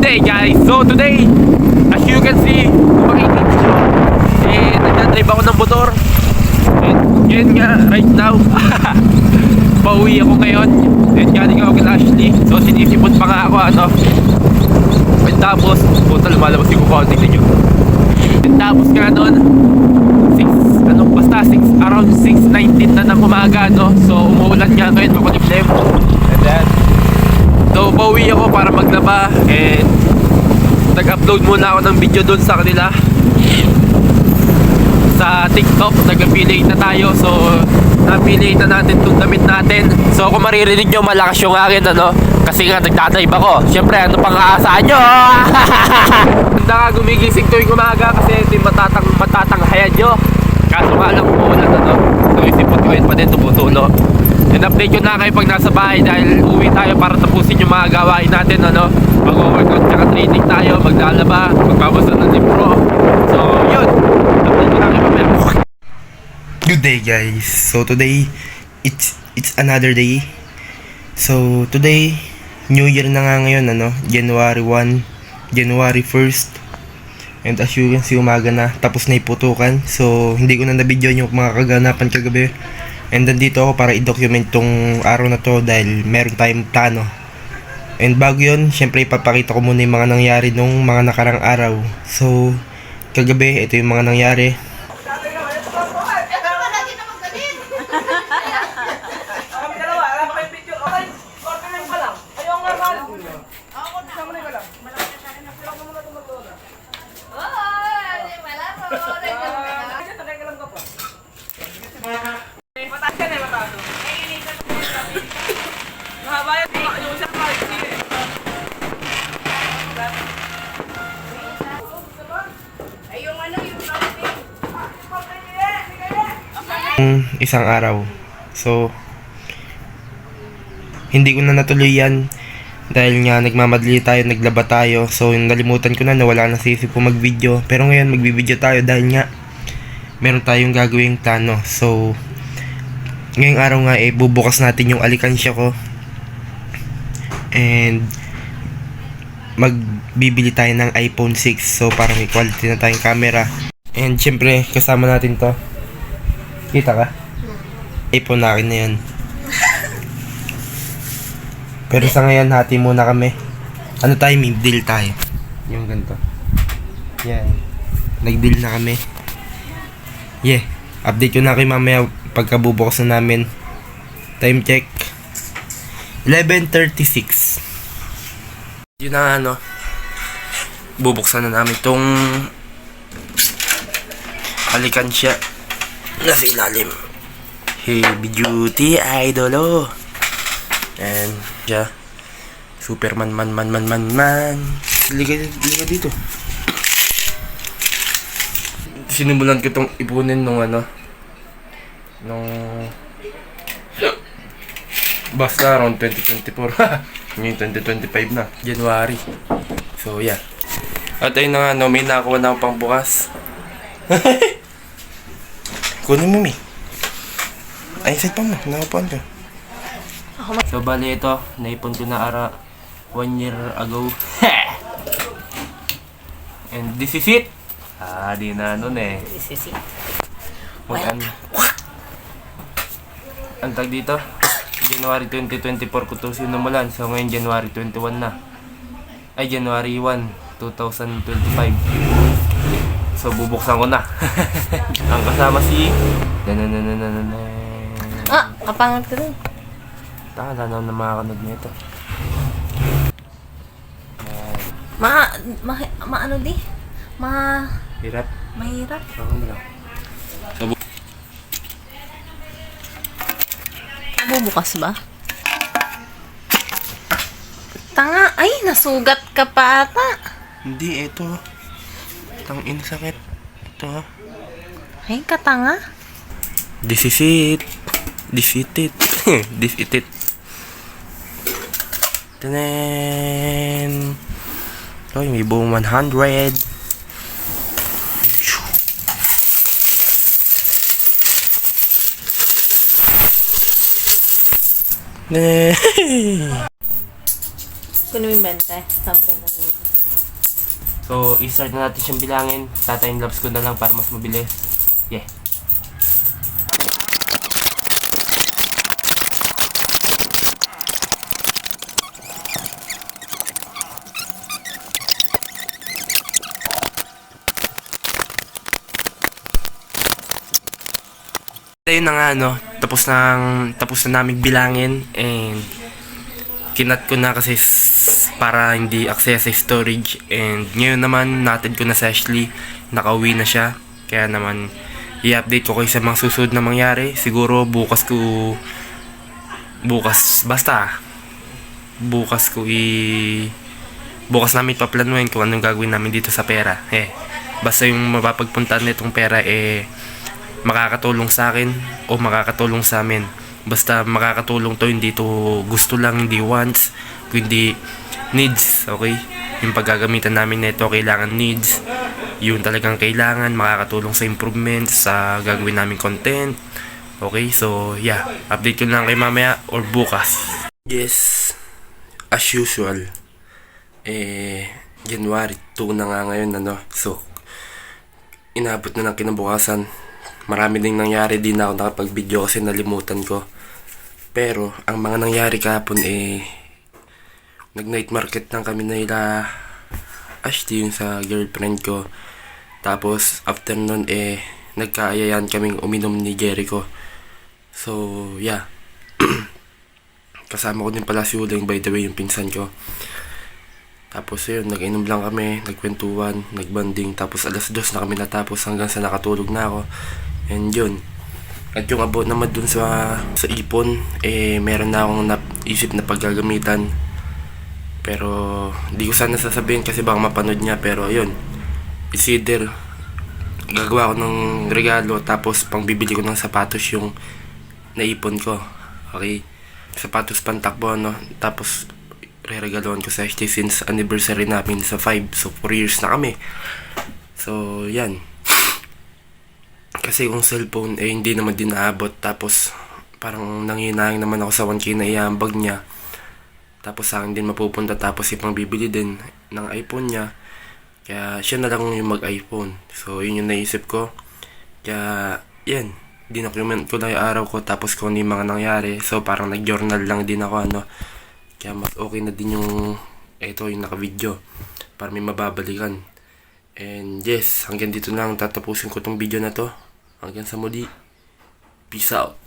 day guys, so today as you can see, kung makikita nyo, nagdadrive ako ng motor. And yun nga, right now pauwi ako ngayon. And galing ako kay Ashley. So sinisipot pa nga ako and tapos, puta lumalabas yung kukaw, tignan nyo. And tapos nga nun around 6:19 na ng umaga, no? So umuulan nga ngayon, makulimlim. And then so pauwi ako para maglaba. And nag-upload muna ako ng video dun sa kanila sa TikTok. Nag-affiliate na tayo. So na-affiliate na natin itong damit natin. So kung maririnig nyo malakas yung akin, kasi nga nagdadrive ako. Siyempre ano pang aasahan nyo? Hindi nga gumigising tuwing umaga kasi ito yung matatanghayan nyo. Kaso nga lang umuulan, so isipot ko yun pa din, tumutulo. And update ko na kayo pag nasa bahay dahil uwi tayo para tapusin yung mga gawain natin, mag-workout tsaka training tayo, maglalaba, magbabasa ng libro. So yun, update ko na kayo mamaya. Good day guys. So today it's another day. So today New Year na nga ngayon, January 1, January 1st. And as you can see, umaga na, tapos na iputukan. So hindi ko na na-video yung mga kaganapan kagabi. And nandito ako para i-document tong araw na to dahil meron tayong plano. And bago yun, syempre ipapakita ko muna yung mga nangyari nung mga nakarang araw. So kagabi, ito yung mga nangyari. Isang araw. So hindi ko na natuloy yan dahil nga nagmamadali tayo, naglaba tayo. So nalimutan ko na wala na sa isip ko mag-video. Pero ngayon magbibideo tayo dahil nga meron tayong gagawing plano. So ngayong araw nga bubukas natin yung alikansya ko. And magbibili tayo ng iPhone 6. So parang may quality na tayong camera. And syempre kasama natin to. Kita ka? iPhone na akin na yan. Pero sa ngayon, hati muna kami. Ano tayo? May deal tayo. Yung ganito. Yan. Nag-deal na kami. Yeah. Update ko na kayo mamaya pagkabubukas na namin. Time check. 11:36. Yun na bubuksan na namin itong alikansya. Nasa ilalim. Heavy duty idolo. And yeah, Superman man. Liga dito. Sinimulan ko itong ipunin nung basta around 2024. Ngayon 2025 na, January. So yeah. At ayun na nga, may nakakuha na akong pangbukas. Kunin mo, Mi. Ay, set pa mo. Nakapuan ka. So, bali ito. Naipon ko na 1 year ago. And this is it. Di na This is it. Ang tag dito. January 2024 ko ito sinumulan. So, ngayon January 21 na. Ay, January 1, 2025. So, bubuksan ko na. Ang kasama si... Kapangat ka dun. Tala na makakanood niya ito. Ano di? Hirap. Mahirap. So, Bubukas ba? Tanga. Ay, nasugat ka pa ata. Hindi, ito. Tangin sakit. Ito. Ay, katanga. This is it. This is it. This is it. Tanan. Ay, may buong 100. Kunin mo yung 20. 10 mo. So, i-start na natin siyang bilangin. Tatayin labs ko na lang para mas mabilis. Yeah. Ayun na nga, no, tapos na naming bilangin and kinat ko na kasi para hindi access sa storage, and ngayon naman natin ko na sa Ashley, nakauwi na siya, kaya naman i-update ko kayo sa mga susunod na mangyari. Siguro bukas namin paplanuhin kung anong gagawin namin dito sa pera. Basta yung mapapagpuntaan nitong pera makakatulong sa akin o makakatulong sa amin. Basta makakatulong to, hindi to gusto lang, hindi wants, kundi needs, okay? Yung paggagamitan namin nito, kailangan needs. Yun talagang kailangan, makakatulong sa improvement, sa gagawin namin content. Okay, so yeah, update ko na lang kay mamaya or bukas. Yes, as usual, January 2 na nga ngayon, ano? So, inabot na ng kinabukasan. Marami ding nangyari, di na ako nakapag-video kasi nalimutan ko. Pero, ang mga nangyari kahapon nag-night market lang kami nila Ashley, yung sa girlfriend ko. Tapos, after nun nagkaayayan kaming uminom ni Jericho. So, yeah. Kasama ko din pala si Uling, by the way, yung pinsan ko. Tapos yun, nag-inom lang kami, nagkwentuhan, nagbanding. Tapos alas 2 na kami natapos hanggang sa nakatulog na ako. And yun. At yung about naman dun sa ipon, meron na akong naisip na paggagamitan. Pero hindi ko sana sasabihin kasi baka mapanood niya. Pero yun, it's either gagawa ko ng regalo tapos pangbibili ko ng sapatos yung naipon ko. Okay? Sapatos pantakbo, no? Tapos re-regaloan ko sa HT since anniversary namin sa 5. So 4 years na kami. So yan. Kasi yung cellphone hindi naman din naabot. Tapos parang nanginayang naman ako sa 1K na iambag niya. Tapos sa akin din mapupunta, tapos ipang bibili din ng iPhone niya. Kaya siya na lang yung mag-iPhone. So yun yung naisip ko. Kaya yan, dinocument ko na yung araw ko, tapos kung ano yung mga nangyari. So parang nag-journal lang din ako, ano. Kaya mas okay na din yung yung naka-video para may mababalikan. And yes, hanggang dito lang tatapusin ko tong video na to. Hanggang sa muli. Peace out.